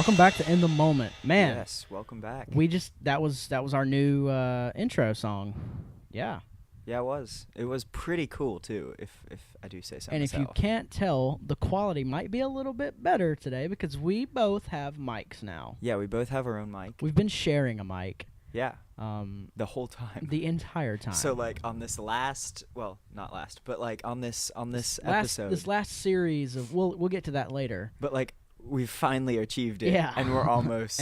welcome back to In the Moment, man. Yes, welcome back. That was our new intro song. Yeah. Yeah, it was. It was pretty cool too, if I do say so And myself. if you can't tell, the quality might be a little bit better today because we both have mics now. Yeah, we both have our own mic. We've been sharing a mic. Yeah. The whole time. The entire time. So like on this last, well, not last, but like on this episode. This last series of we'll get to that later. But like we've finally achieved it. Yeah. And we're almost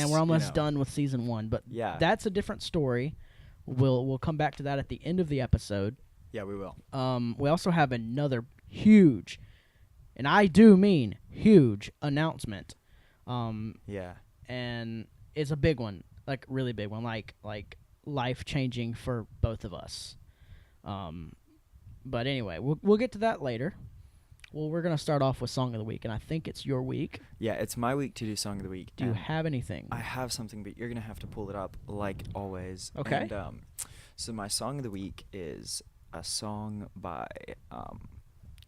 done with season 1. But yeah, that's a different story. We'll come back to that at the end of the episode. Yeah, we will. We also have another huge, and I do mean huge, announcement. Yeah. And it's a big one, like really big one, like life-changing for both of us. But anyway, we'll get to that later. Well, we're going to start off with Song of the Week, and I think it's your week. Yeah, it's my week to do Song of the Week. Do you have anything? I have something, but you're going to have to pull it up like always. Okay. And, so my Song of the Week is a song by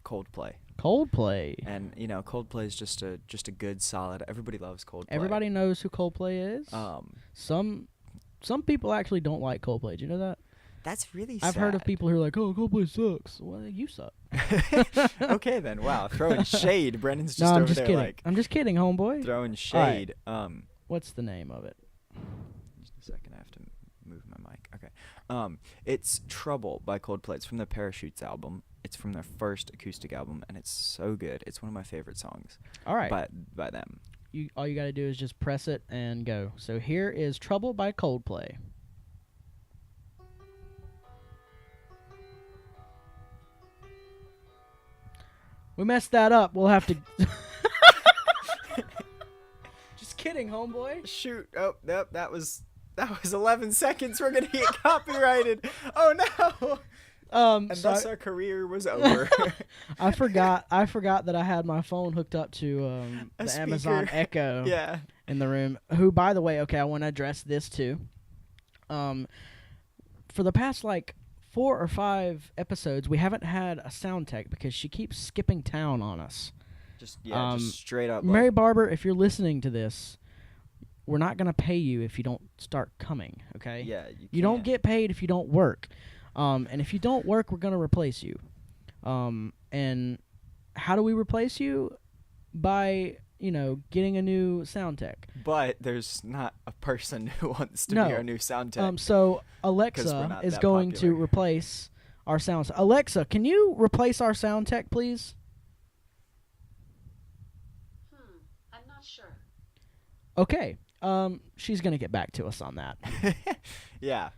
Coldplay. Coldplay. And, you know, Coldplay is just a good, solid, everybody loves Coldplay. Everybody knows who Coldplay is. Some people actually don't like Coldplay. Do you know that? That's really sad. I've heard of people who are like, oh, Coldplay sucks. Well, you suck. Okay, then. Wow. Throwing shade. Brendan's just over there kidding. like... I'm just kidding, homeboy. Throwing shade. Right. What's the name of it? Just a second. I have to move my mic. Okay. It's Trouble by Coldplay. It's from the Parachutes album. It's from their first acoustic album, and it's so good. It's one of my favorite songs. All right. By them. All you got to do is just press it and go. So here is Trouble by Coldplay. We messed that up. We'll have to... Just kidding, homeboy. Shoot. Oh, nope. That was 11 seconds. We're going to get copyrighted. Oh, no. And thus our career was over. I forgot that I had my phone hooked up to the speaker. Amazon Echo in the room. Who, by the way, okay, I want to address this too. For the past, 4 or 5 episodes, we haven't had a sound tech because she keeps skipping town on us. Just straight up. Mary Barber, if you're listening to this, we're not going to pay you if you don't start coming, okay? Yeah, you don't get paid if you don't work. And if you don't work, we're going to replace you. And how do we replace you? By, getting a new sound tech. But there's not a person who wants to be our new sound tech. So Alexa is going to replace our sound. Alexa, can you replace our sound tech, please? I'm not sure. Okay. She's going to get back to us on that. Yeah.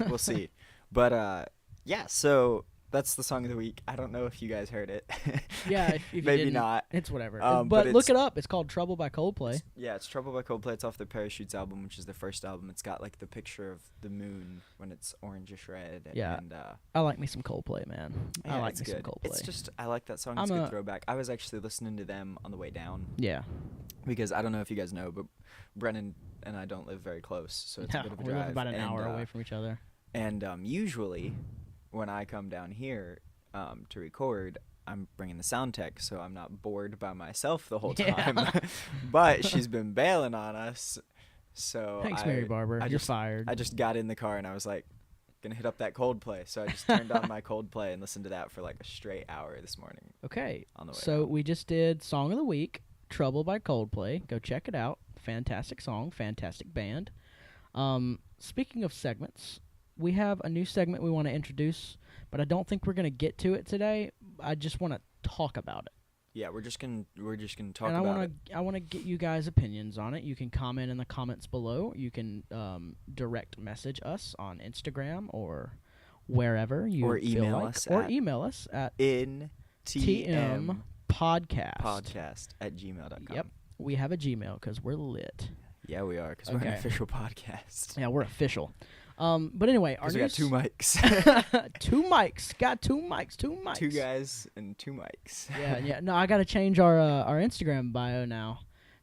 We'll see. But yeah, so that's the Song of the Week. I don't know if you guys heard it. Yeah, if you maybe didn't, not. It's whatever. But look it up. It's called Trouble by Coldplay. It's Trouble by Coldplay. It's off their Parachutes album, which is their first album. It's got the picture of the moon when it's orangish red. Yeah, and, I like me some Coldplay, man. Yeah, I like me good. some Coldplay. It's just I like that song. It's a good throwback. I was actually listening to them on the way down. Yeah. Because I don't know if you guys know, but Brennan and I don't live very close, so it's a bit of a drive. We live about an hour away from each other. And usually, when I come down here to record, I'm bringing the sound tech, so I'm not bored by myself the whole time. But she's been bailing on us, so thanks, Mary Barber. You're fired. I just got in the car and I was like, gonna hit up that Coldplay, so I just turned on my Coldplay and listened to that for a straight hour this morning. Okay. On the way so down. We just did Song of the Week, Trouble by Coldplay. Go check it out. Fantastic song, fantastic band. Speaking of segments, we have a new segment we want to introduce, but I don't think we're going to get to it today. I just want to talk about it. Yeah, we're just gonna talk about it. I want to get you guys' opinions on it. You can comment in the comments below. You can direct message us on Instagram or wherever you feel like. Or email us at ntmpodcast at gmail.com. Yep, we have a Gmail because we're lit. Yeah, we are, because we're an official podcast. Yeah, we're official. But anyway, we got 2 mics. 2 mics. Got 2 mics. 2 mics. 2 guys and 2 mics. Yeah. No, I got to change our Instagram bio now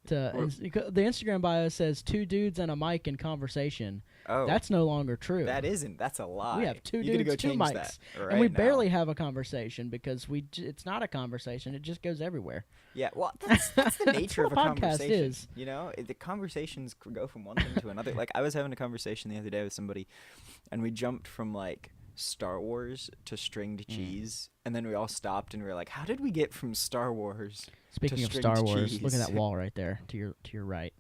The Instagram bio says 2 dudes and a mic in conversation. Oh, That's no longer true. that isn't. That's a lie. We have 2 You gotta dudes, go 2 change mics, that right and we now. barely have a conversation because it's not a conversation. It just goes everywhere. Yeah, well, that's the nature of what a a podcast conversation. is. You know, the conversations could go from one thing to another. Like, I was having a conversation the other day with somebody, and we jumped from like Star Wars to stringed cheese, and then we all stopped and we were like, "How did we get from Star Wars Speaking to of stringed Star Wars, cheese?" look at that wall right there to your right.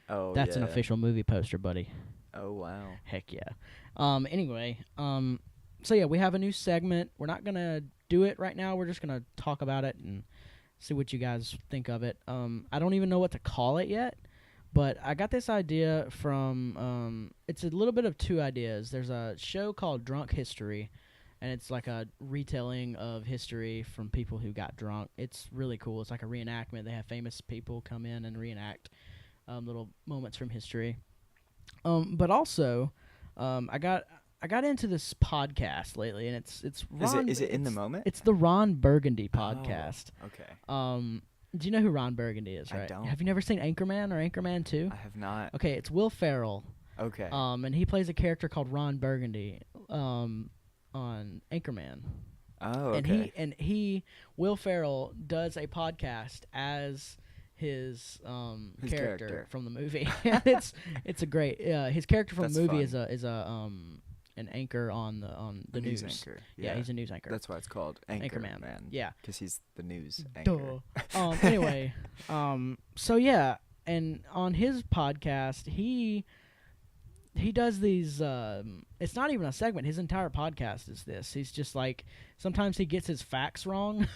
Oh, That's an yeah. official movie poster, buddy. Oh, wow. Heck yeah. Anyway, so yeah, we have a new segment. We're not gonna do it right now. We're just gonna talk about it and see what you guys think of it. I don't even know what to call it yet, but I got this idea from. It's a little bit of 2 ideas. There's a show called Drunk History, and it's like a retelling of history from people who got drunk. It's really cool. It's like a reenactment. They have famous people come in and reenact little moments from history. But also, I got into this podcast lately, and it's Ron. Is it In the Moment? It's the Ron Burgundy podcast. Oh, okay. Do you know who Ron Burgundy is? I Right? don't. Have you never seen Anchorman or Anchorman 2? I have not. Okay, it's Will Ferrell. Okay. And he plays a character called Ron Burgundy. On Anchorman. Oh, okay. And Will Ferrell does a podcast as his character from the movie. it's a great his character from That's the movie fun. is an anchor on the news. Anchor. Yeah, he's a news anchor. That's why it's called Anchorman. Man. Yeah. Because he's the news anchor. Duh. Anyway, so yeah, and on his podcast, he does these. It's not even a segment. His entire podcast is this. He's just like sometimes he gets his facts wrong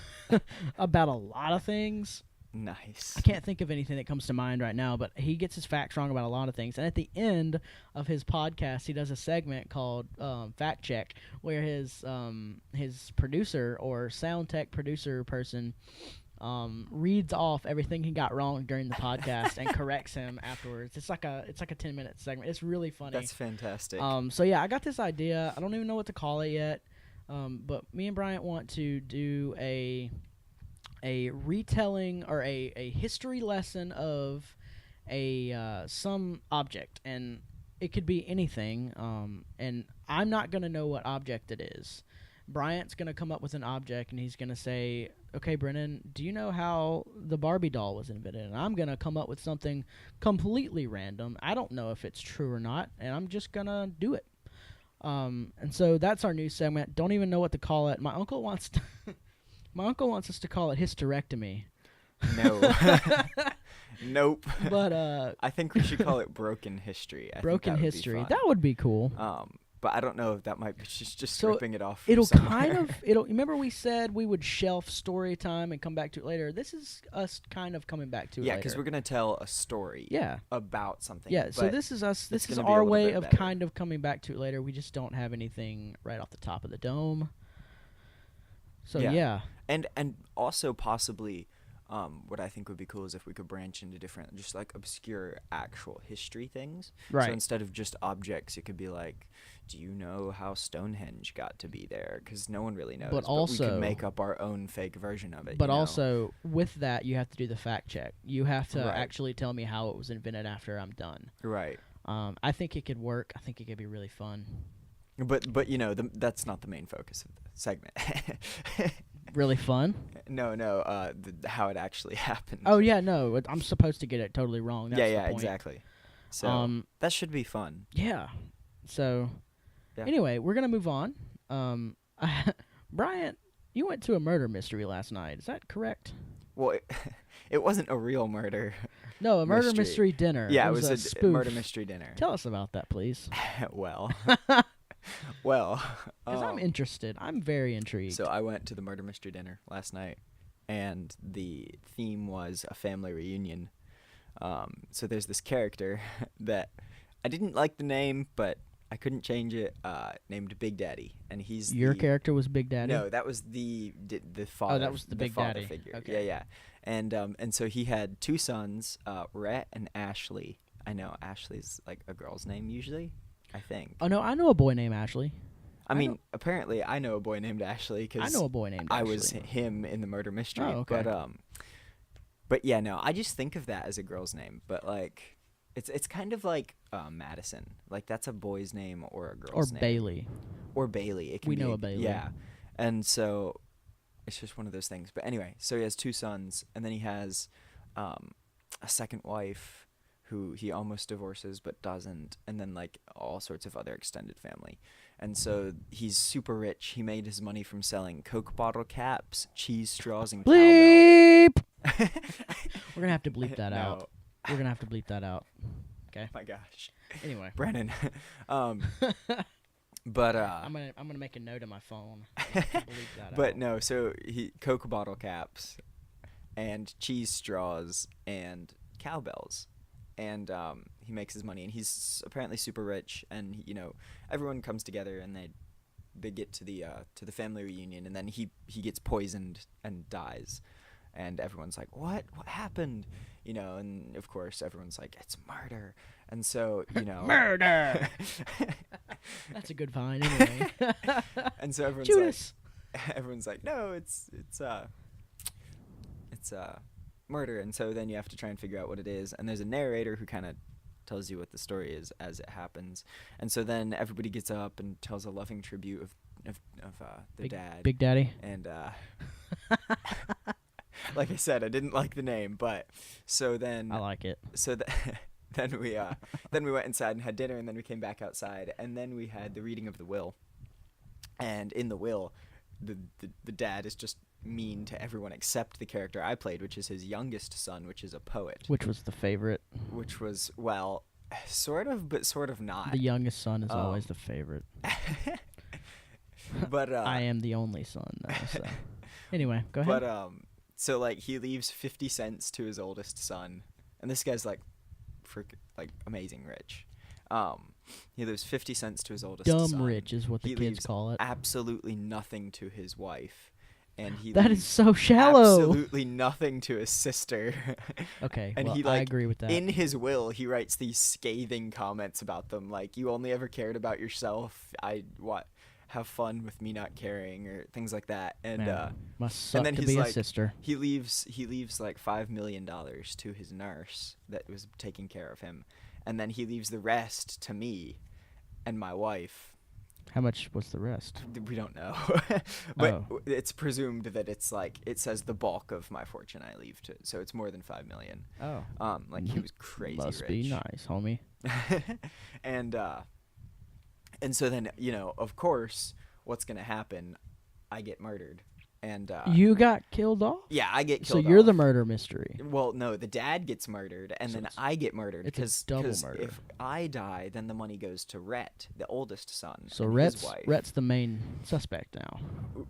about a lot of things. Nice. I can't think of anything that comes to mind right now, but he gets his facts wrong about a lot of things. And at the end of his podcast, he does a segment called Fact Check, where his producer or sound tech producer person reads off everything he got wrong during the podcast and corrects him afterwards. It's like a 10-minute segment. It's really funny. That's fantastic. So yeah, I got this idea. I don't even know what to call it yet. But me and Bryant want to do a retelling or a history lesson of some object, and it could be anything. And I'm not gonna know what object it is. Bryant's gonna come up with an object, and he's gonna say, "Okay, Brennan, do you know how the Barbie doll was invented?" And I'm gonna come up with something completely random. I don't know if it's true or not, and I'm just gonna do it. And so that's our new segment. Don't even know what to call it. My uncle wants us to call it hysterectomy. No. Nope. But I think we should call it Broken History. Broken History. That would be cool. But I don't know if that might be just So ripping it off from It'll somewhere. remember we said we would shelf story time and come back to it later. This is us kind of coming back to it Yeah, later. because we're going to tell a story Yeah. about something. Yeah, so but this is us. This it's is gonna be a our little way bit of better. kind of coming back to it later. We just don't have anything right off the top of the dome. So yeah. And also possibly what I think would be cool is if we could branch into different, just like obscure actual history things. Right. So instead of just objects, it could be like, do you know how Stonehenge got to be there? Because no one really knows. But we also- could make up our own fake version of it. But you know? also, with that, you have to do the fact check. You have to Right. actually tell me how it was invented after I'm done. Right. I think it could work. I think it could be really fun. But you know, that's not the main focus of the segment. Really fun? No, how it actually happened. Oh, yeah, no. I'm supposed to get it totally wrong. That's the yeah, point. exactly. So that should be fun. Yeah. So, Yeah. anyway, we're going to move on. Bryant, you went to a murder mystery last night. Is that correct? Well, it wasn't a real murder. No, a murder Mystery. mystery dinner. Yeah, it was was a a spoof. murder mystery dinner. Tell us about that, please. well, well. Because I'm interested. I'm very intrigued. So I went to the murder mystery dinner last night, and the theme was a family reunion. So there's this character that I didn't like the name, but I couldn't change it. Named Big Daddy, and he's Your the, character was Big Daddy? No, that was the father. that was the Big father Daddy. figure. Okay. Yeah. And so he had 2 sons, Rhett and Ashley. I know Ashley's like a girl's name usually, I think. Oh, no, I know a boy named Ashley. I mean, apparently I know a boy named Ashley I because know a boy named I Ashley. was him in the murder mystery. Oh, okay. But But yeah, no, I just think of that as a girl's name, but like it's kind of like Madison. Like that's a boy's name or a Or girl's name. Bailey. Or Bailey. It can We be know a Bailey. Yeah. And so it's just one of those things. But anyway, so he has 2 sons, and then he has a second wife who he almost divorces but doesn't, and then like all sorts of other extended family. And so he's super rich. He made his money from selling Coke bottle caps, cheese straws, and Bleep! cowbell. We're gonna have to bleep that No. out. We're gonna have to bleep that out. Okay. My gosh. Anyway. Brennan. But I'm gonna make a note on my phone. To bleep that but out. no, so he Coke bottle caps and cheese straws and cowbells. And he makes his money, and he's apparently super rich, and you know, everyone comes together, and they get to the family reunion, and then he gets poisoned and dies, and everyone's like, what happened, you know? And of course everyone's like, it's murder. And so, you know, Murder. That's a good find anyway. and so everyone's Judas. like no, it's murder. And so then you have to try and figure out what it is, and there's a narrator who kind of tells you what the story is as it happens. And so then everybody gets up and tells a loving tribute of the dad, Big Daddy. and like I said, I didn't like the name, but so then I like it. so then we went inside and had dinner, and then we came back outside, and then we had the reading of the will. And in the will, the dad is just mean to everyone except the character I played, which is his youngest son, which is a poet. Which was the favorite? Which was, well, sort of, but sort of not. The youngest son is always the favorite. But I am the only son, though. So anyway, go ahead. But so like he leaves 50 cents to his oldest son, and this guy's like amazing rich. He leaves 50 cents to his oldest son. Dumb rich is what the He kids leaves call it. absolutely nothing to his wife, and he That leaves is so shallow. absolutely nothing to his sister. Okay, And well, he, I like, agree with that. In his will, he writes these scathing comments about them, like, you only ever cared about yourself. Have fun with me not caring, or things like that. And Man, must suck then to he's be like, a sister. he leaves like $5 million to his nurse that was taking care of him, and then he leaves the rest to me and my wife. How much was the rest? We don't know, but Oh. it's presumed that it's like, it says the bulk of my fortune I leave to, so it's more than 5 million. Oh, Like he was crazy must rich. be nice, homie. And so then, you know, of course, what's gonna happen? I get murdered, and You got killed off? yeah, I get So killed. you're the off. murder mystery. Well, no, the dad gets murdered, and So then it's- I get murdered. it's a 'cause- double 'cause murder. If I die, then the money goes to Rhett, the oldest son, So and Rhett's his wife. the main suspect now.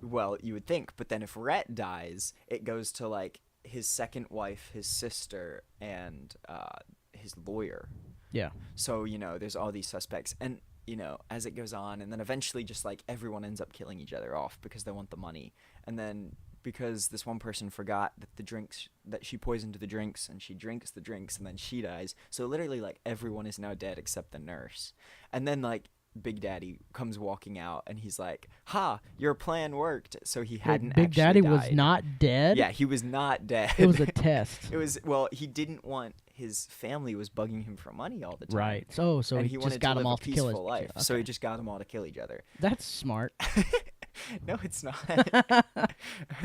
Well, you would think, but then if Rhett dies, it goes to like his second wife, his sister, and his lawyer. Yeah. So, you know, there's all these suspects, and you know, as it goes on, and then eventually just like everyone ends up killing each other off because they want the money. And then because this one person forgot that she poisoned the drinks, and she drinks the drinks, and then she dies. So literally like everyone is now dead except the nurse. And then like Big Daddy comes walking out, and he's like, "Ha, your plan worked." So he hadn't Big actually Daddy died. was not dead? Yeah, he was not dead. It was a test. It was, well, he didn't want, his family was bugging him for money all the time. Right. So And he wanted just got to them live all a to kill peaceful life. So Okay. he just got them all to kill each other. That's smart. No, it's not.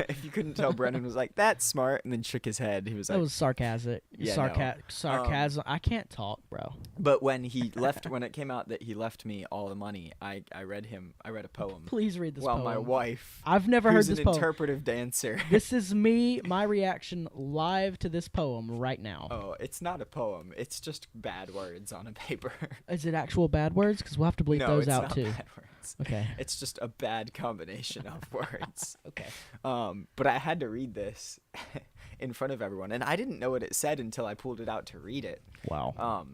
If you couldn't tell, Brennan was like, "That's smart," and then shook his head. He was That like, was sarcastic. Yeah, no. Sarcasm. I can't talk, bro. But when he left, when it came out that he left me all the money, I read a poem. Please read this While poem. my wife, I've never heard who's this an poem. interpretive dancer. This is me, my reaction live to this poem right now. Oh, it's not a poem. It's just bad words on a paper. Is it actual bad words? Because we'll have to bleep No, those it's out not too. bad words. Okay. It's just a bad combination of words. Okay. But I had to read this in front of everyone, and I didn't know what it said until I pulled it out to read it. Wow.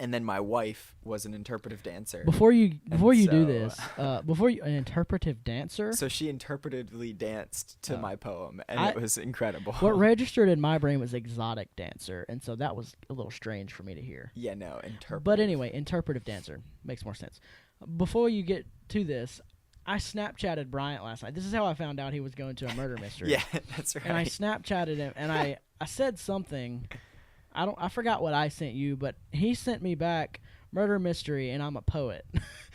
And then my wife was an interpretive dancer. Before you do so- this, an interpretive dancer. So she interpretively danced to Oh. my poem, and I- it was incredible. What registered in my brain was exotic dancer, and so that was a little strange for me to hear. Yeah, no, interpretive. But anyway, interpretive dancer makes more sense. Before you get to this, I Snapchatted Bryant last night. This is how I found out he was going to a murder mystery. Yeah, that's right. And I Snapchatted him, and I said something. I forgot what I sent you, but he sent me back murder mystery, and I'm a poet.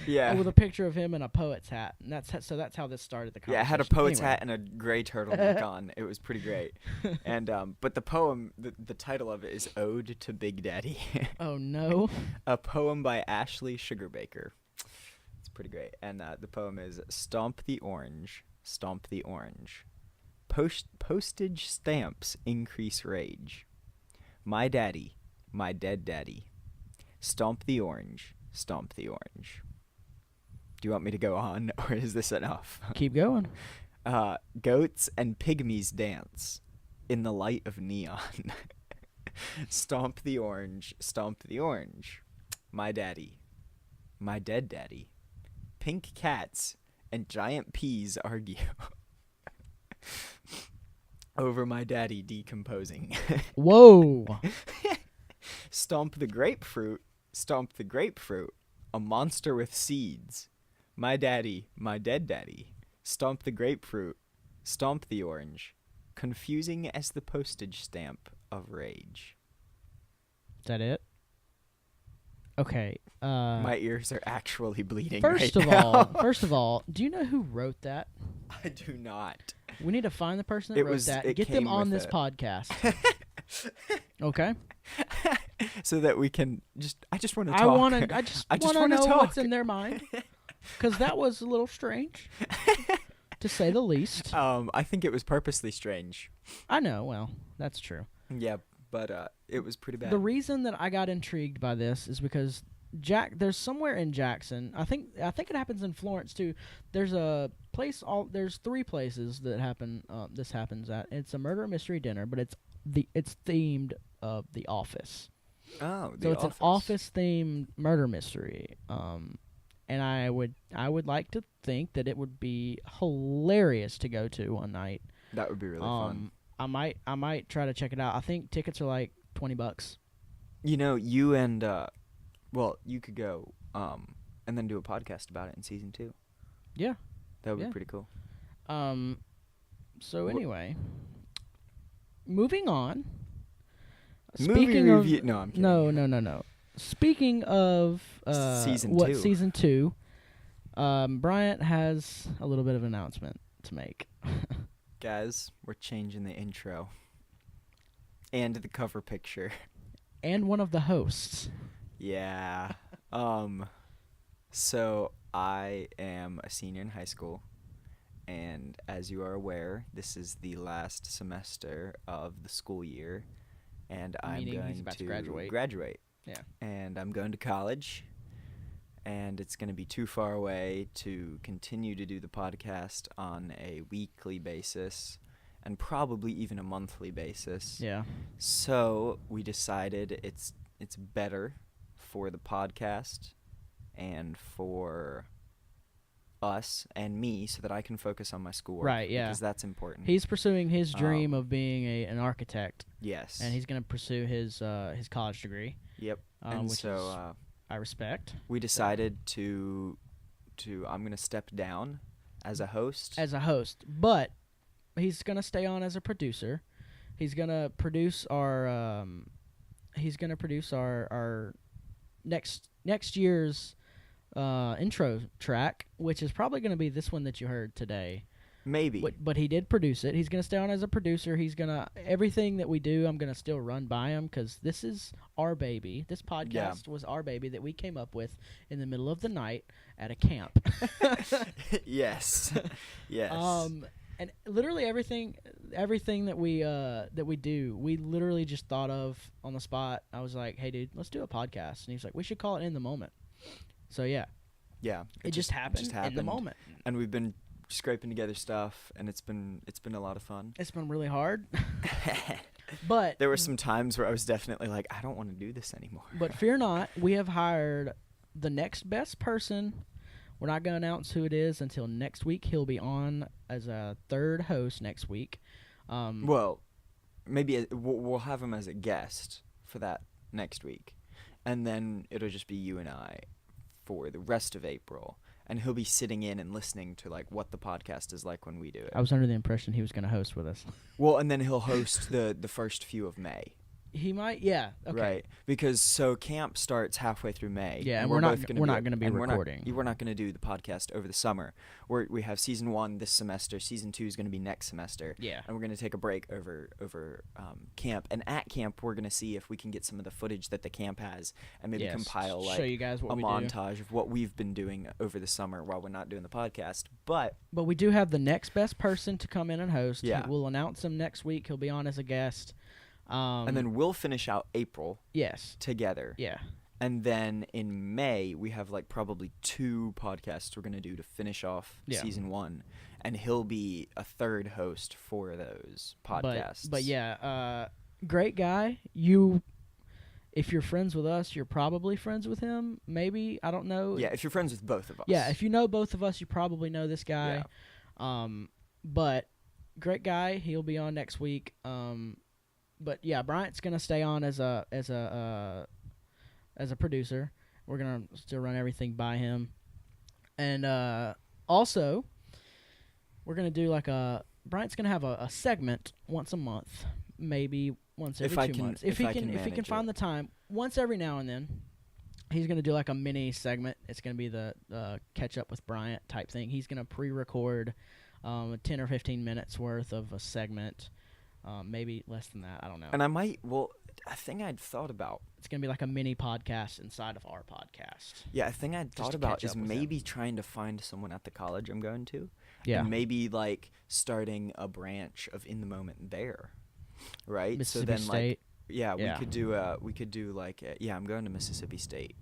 Yeah. With a picture of him in a poet's hat, and that's how this started the Yeah, I conversation. had a poet's Anyway. hat and a gray turtleneck on. It was pretty great. And but the poem, the title of it is Ode to Big Daddy. Oh no. A poem by Ashley Sugarbaker. It's pretty great. And the poem is Stomp the Orange, Stomp the Orange. Postage stamps increase rage. My daddy, my dead daddy. Stomp the orange, stomp the orange. Do you want me to go on, or is this enough? Keep going. Goats and pygmies dance in the light of neon. Stomp the orange, stomp the orange. My daddy, my dead daddy. Pink cats and giant peas argue over my daddy decomposing. Whoa. Stomp the grapefruit, stomp the grapefruit. A monster with seeds. My daddy, my dead daddy. Stomp the grapefruit, stomp the orange. Confusing as the postage stamp of rage. Is that it? Okay. My ears are actually bleeding First right of now. all, first of all, do you know who wrote that? I do not. We need to find the person that wrote that. It Get them came on with this it. podcast. Okay. So that we can I just want to talk. I just I just want to wanna know what's talk. in their mind, because that was a little strange, to say the least. I think it was purposely strange. I know. Well, that's true. Yeah, but it was pretty bad. The reason that I got intrigued by this is because there's somewhere in Jackson. I think it happens in Florence too. There's a place. There's 3 places that happen. This happens at. It's a murder mystery dinner, but it's themed of The Office. Oh, So it's an office themed murder mystery. And I would like to think that it would be hilarious to go to one night. That would be really fun. I might try to check it out. I think tickets are like $20. You know, you and you could go and then do a podcast about it in season 2. Yeah. That would Yeah. be pretty cool. So Wh- anyway, moving on. Movie Speaking of review. No, I'm kidding. no. Speaking of Season what 2. season 2, Bryant has a little bit of an announcement to make. Guys, we're changing the intro and the cover picture. And one of the hosts. Yeah. So I am a senior in high school, and as you are aware, this is the last semester of the school year, and I'm Meaning going he's about to to graduate. Yeah. And I'm going to college, and it's going to be too far away to continue to do the podcast on a weekly basis and probably even a monthly basis. Yeah. So we decided it's better for the podcast and for us and me so that I can focus on my schoolwork. Right, yeah. Because that's important. He's pursuing his dream of being an architect, Yes. and he's going to pursue his college degree. Yep. Which and so is, I respect. we decided to I'm going to step down as a host. As a host, but he's going to stay on as a producer. He's going to produce our next year's intro track, which is probably going to be this one that you heard today. Maybe. But he did produce it. He's going to stay on as a producer. He's going to everything that we do, I'm going to still run by him because this is our baby. This podcast was our baby that we came up with in the middle of the night at a camp. Yes. Yes. And literally everything that we do, we literally just thought of on the spot. I was like, "Hey, dude, let's do a podcast," and he's like, "We should call it In the Moment." So yeah, yeah. it just happened in the moment. And we've been scraping together stuff, and it's been a lot of fun. It's been really hard, but There were some times where I was definitely like, I don't want to do this anymore. But fear not, we have hired the next best person. We're not going to announce who it is until next week. He'll be on as a third host next week. Well, maybe we'll have him as a guest for that next week, and then it'll just be you and I for the rest of April. and he'll be sitting in and listening to like what the podcast is like when we do it. I was under the impression he was going to host with us. Well, and then he'll host the first few of May. He might, yeah. Okay. Right, because so camp starts halfway through May. Yeah, and we're not going to be and recording. We're not going to do the podcast over the summer. We have season 1 this semester. Season 2 is going to be next semester. Yeah. And we're going to take a break over camp. And at camp, we're going to see if we can get some of the footage that the camp has and maybe compile like show you guys what a we montage of what we've been doing over the summer while we're not doing the podcast. But we do have the next best person to come in and host. Yeah. We'll announce him next week. He'll be on as a guest. And then we'll finish out April together. Yeah. And then in May, we have like probably 2 podcasts we're going to do to finish off season 1. And he'll be a third host for those podcasts. But yeah, great guy. If you're friends with us, you're probably friends with him. Maybe. I don't know. Yeah, if you're friends with both of us. Yeah, if you know both of us, you probably know this guy. Yeah. But great guy. He'll be on next week. But yeah, Bryant's gonna stay on as a producer. We're gonna still run everything by him, and also we're gonna do like Bryant's gonna have a segment once a month, maybe once every 2 months, if he can find the time. Once every now and then, he's gonna do like a mini segment. It's gonna be the catch up with Bryant type thing. He's gonna pre-record 10 or 15 minutes worth of a segment. Maybe less than that. I don't know. And a thing I'd thought about. It's going to be like a mini podcast inside of our podcast. Yeah, a thing I'd thought about is maybe trying to find someone at the college I'm going to. Yeah. And maybe like starting a branch of In the Moment there. Right? Mississippi State. We could do like I'm going to Mississippi State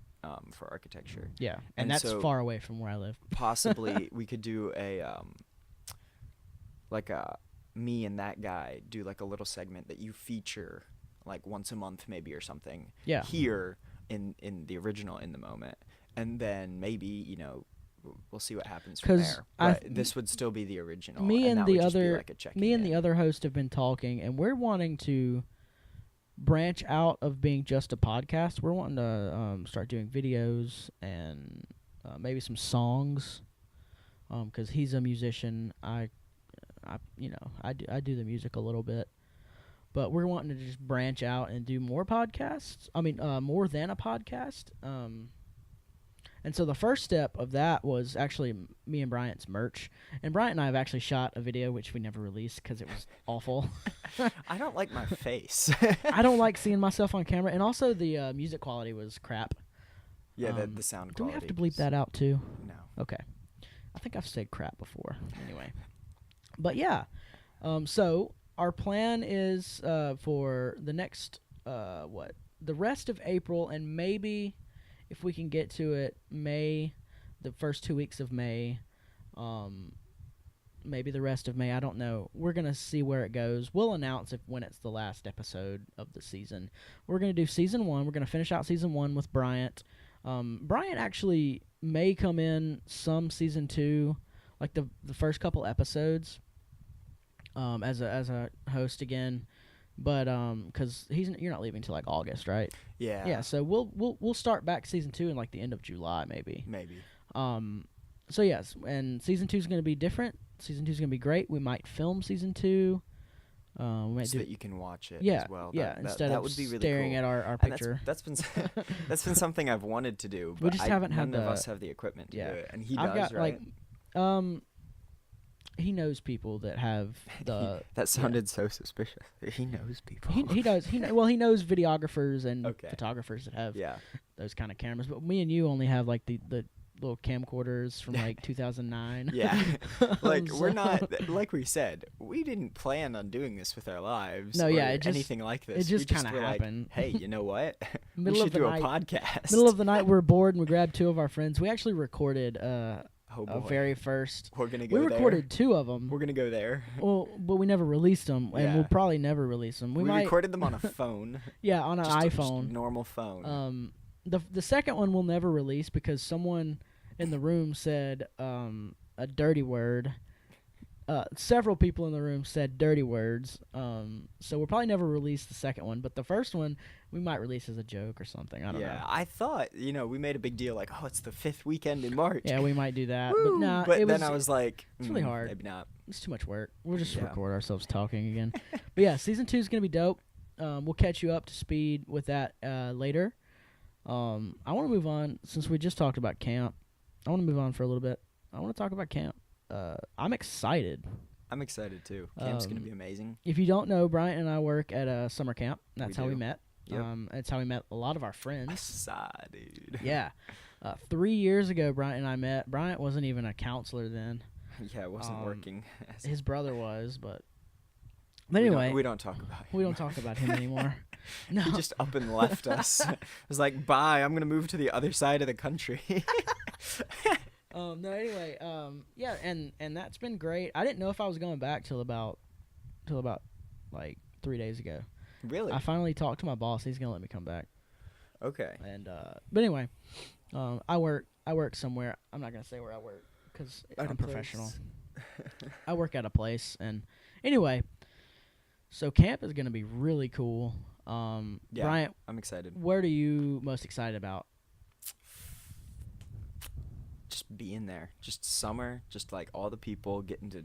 for architecture. Yeah. And that's so far away from where I live. Possibly we could do me and that guy do like a little segment that you feature like once a month maybe or something. Yeah. Here in the original In the Moment, and then maybe we'll see what happens from there. But this would still be the original. Me and the other host have been talking, and we're wanting to branch out of being just a podcast. We're wanting to start doing videos and maybe some songs. Because he's a musician, I do the music a little bit, but we're wanting to just branch out and do more podcasts. I mean, more than a podcast. And so the first step of that was actually me and Bryant's merch. And Bryant and I have actually shot a video, which we never released because it was awful. I don't like my face. I don't like seeing myself on camera. And also the music quality was crap. Yeah, the sound quality. Do we have to bleep that out too? No. Okay. I think I've said crap before. Anyway. But yeah, so our plan is for the next, the rest of April, and maybe if we can get to it, May, the first 2 weeks of May, maybe the rest of May, I don't know. We're going to see where it goes. We'll announce when it's the last episode of the season. We're going to do season 1. We're going to finish out season 1 with Bryant. Bryant actually may come in some season 2, like the first couple episodes. As a host again, but because you're not leaving till like August, right? Yeah. Yeah. So we'll start back season 2 in like the end of July, maybe. So yes, and season 2 is going to be different. Season 2 is going to be great. We might film season 2. So that you can watch it as well. Instead that of would be really staring cool. at our And picture. that's been something I've wanted to do. But we just haven't had none of us have the equipment to do it, and he I've does, got, right? He knows people that have the. That sounded so suspicious. He knows people. He does. He knows videographers and photographers that have those kind of cameras. But me and you only have like the little camcorders from like 2009. Yeah, like we're not like we said. We didn't plan on doing this with our lives. No, or yeah, anything like this. It just kind of were happened. Like, hey, you know what? We should do a podcast. Middle of the night, we're bored and we grabbed 2 of our friends. We actually recorded a very first. We're gonna go. We recorded 2 of them. We're gonna go there. Well, but we never released them, and we'll probably never release them. We recorded them on a phone. Yeah, on an iPhone. Just a normal phone. The second one we'll never release because someone in the room said a dirty word, several people in the room said dirty words. So we'll probably never release the second one, but the first one we might release as a joke or something. I don't know. I thought, we made a big deal like, oh, it's the 5th weekend in March. Yeah, we might do that. Woo! But nah, But it then was, I was like, it's really hard. Maybe not. It's too much work. We'll just Yeah. record ourselves talking again. But yeah, season 2 is gonna be dope. We'll catch you up to speed with that later. I want to move on since we just talked about camp. I want to move on for a little bit. I want to talk about camp. I'm excited. I'm excited too. Camp's going to Um, be amazing. If you don't know, Bryant and I work at a summer camp. That's how we do. met. Yep. That's how we met a lot of our friends. Sigh, dude. Yeah. 3 years ago, Bryant and I met. Bryant wasn't even a counselor then. Yeah, it wasn't Um, working. His brother was, but We don't- anyway, we don't talk about him. we don't talk about him anymore. No. He just up and left us. It was like, bye, I'm going to move to the other side of the country. No, anyway, yeah, and that's been great. I didn't know if I was going back till about like 3 days ago. Really? I finally talked to my boss. He's gonna let me come back. Okay. And but anyway, I work somewhere. I'm not gonna say where I work because At a I'm place. professional. I work at a place, and anyway, so camp is gonna be really cool. Yeah. Bryant, I'm excited. what are you most excited about? Just being there. Just summer. Just like all the people getting to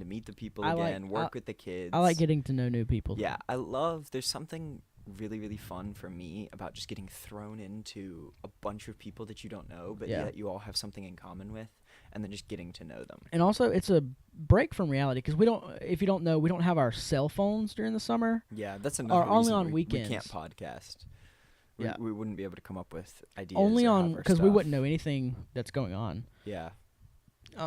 meet the people I like- again. Work with the kids. I like getting to know new people. Yeah, I love. There's something really, really fun for me about just getting thrown into a bunch of people that you don't know, but Yeah. yet you all have something in common with, and then just getting to know them. And also, it's a break from reality because we don't. If you don't know, we don't have our cell phones during the summer. Yeah, that's another only reason on we can't weekends. podcast. Yeah. We wouldn't be able to come up with ideas. Only or on have our because we stuff. wouldn't know anything that's going on. Yeah.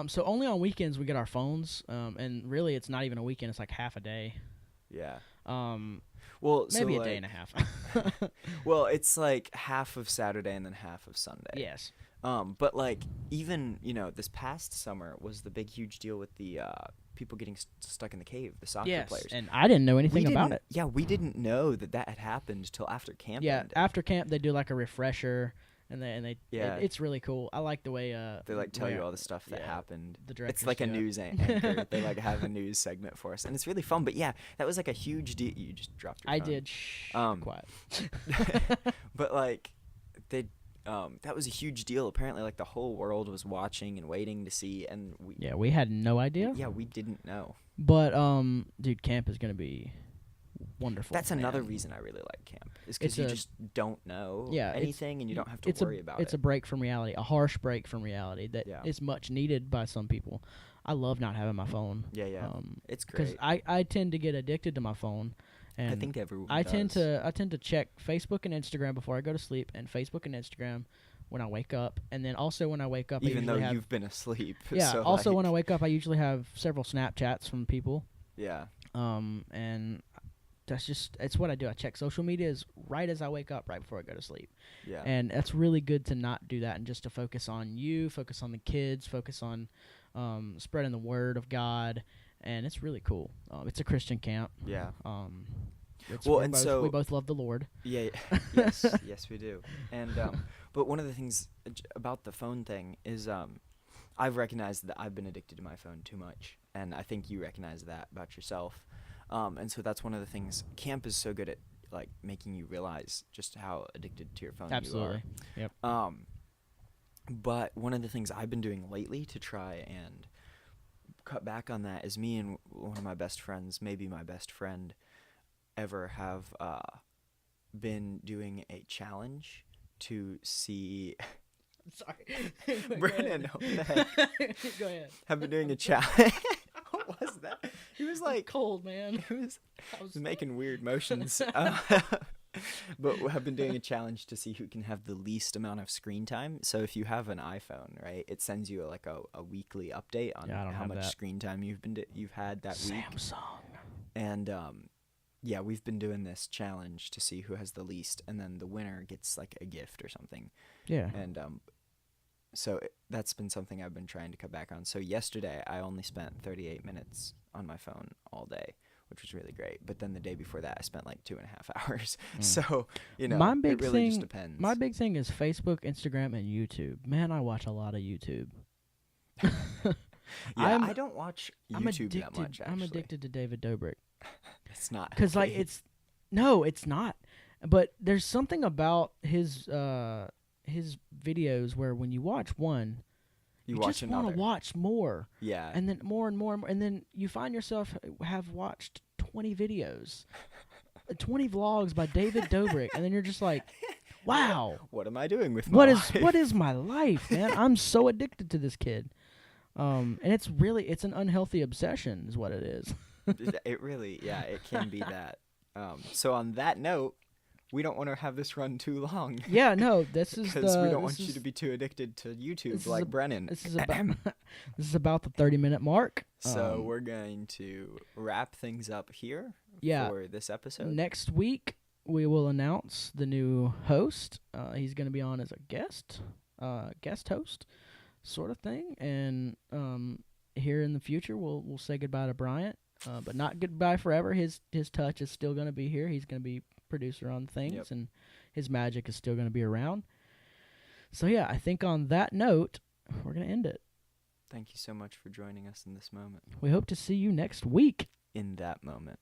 So only on weekends we get our phones. And really, it's not even a weekend. It's like half a day. Yeah. Um, Well, maybe so a day like- and a half. Well, it's like half of Saturday and then half of Sunday. Yes. But like even this past summer was the big huge deal with the people getting stuck in the cave, the soccer Yes. players. And I didn't know anything We about didn't- it. Yeah, we didn't know that had happened till after camp. Yeah. ended. After camp, they do like a refresher, and they Yeah. it's really cool. I like the way They like tell way you our- all the stuff that yeah, happened. the It's directors like a do it. news anchor. They like have a news segment for us, and it's really fun. But yeah, that was like a huge deal. You just dropped your I phone. did. Shh. Quiet. But like they that was a huge deal. Apparently like the whole world was watching and waiting to see, and Yeah, we had no idea. yeah, we didn't know. But dude, camp is gonna be wonderful. That's another man. reason I really like camp. Is It's because you a- just don't know Yeah, it's- anything, and you don't have to it's worry about It's it. a break from reality, a harsh break from reality that Yeah. is much needed by some people. I love not having my phone. Yeah. It's Because great. I tend to get addicted to my phone, and I think everyone. I tend does. to check Facebook and Instagram before I go to sleep, and Facebook and Instagram when I wake up, and then also when I wake up, I even though usually have, you've been asleep. yeah. So Also, like, when I wake up, I usually have several Snapchats from people. yeah. And that's just it's what I do. I check social medias right as I wake up, right before I go to sleep. Yeah. And that's really good to not do that and just to focus on you, focus on the kids, focus on spreading the word of God, and it's really cool. It's a Christian camp. Yeah. Well, Well, and so- we both love the Lord. Yeah. Yes. Yes, we do. And but one of the things about the phone thing is I've recognized that I've been addicted to my phone too much, and I think you recognize that about yourself. And so that's one of the things. Camp is so good at like making you realize just how addicted to your phone Absolutely. you Yep. are. But one of the things I've been doing lately to try and cut back on that is me and one of my best friends, maybe my best friend ever, have been doing a challenge to see. Sorry. Brennan, what the heck? Go ahead. Have been doing a challenge. What was that? He was like Cold, man. he was I was making weird motions. But have been doing a challenge to see who can have the least amount of screen time. So if you have an iPhone, right, it sends you like a weekly update on Yeah, I don't how have much that. screen time you've had that week. Samsung. And yeah, we've been doing this challenge to see who has the least, and then the winner gets like a gift or something. Yeah. And so that's been something I've been trying to cut back on. So yesterday I only spent 38 minutes on my phone all day, which was really great. But then the day before that I spent like 2.5 hours. So, My big it really just thing- depends. My big thing is Facebook, Instagram, and YouTube. Man, I watch a lot of YouTube. Yeah, I'm I don't watch I'm YouTube addicted. that much. Actually, I'm addicted to David Dobrik. It's not Cause like healthy. no, it's not. But there's something about his videos where when you watch one, You you watch just want to another. watch more, Yeah. and then more and more and more, and then you find yourself have watched 20 videos, 20 vlogs by David Dobrik, and then you're just like, wow, What am I doing with my life? what is my life, man? I'm so addicted to this kid. And it's an unhealthy obsession, is what it is. It really, yeah, it can be that. So on that note, we don't want to have this run too long. Yeah, no, this is because we don't this want you is- to be too addicted to this YouTube is like a- Brennan. This is about this is about the 30-minute mark. So we're going to wrap things up here Yeah. for this episode. Next week we will announce the new host. He's going to be on as a guest host, sort of thing. And here in the future, we'll say goodbye to Bryant, but not goodbye forever. His touch is still going to be here. He's going to be producer on things, Yep. and his magic is still going to be around. So yeah, I think on that note, we're going to end it. Thank you so much for joining us in this moment. We hope to see you next week. In that moment.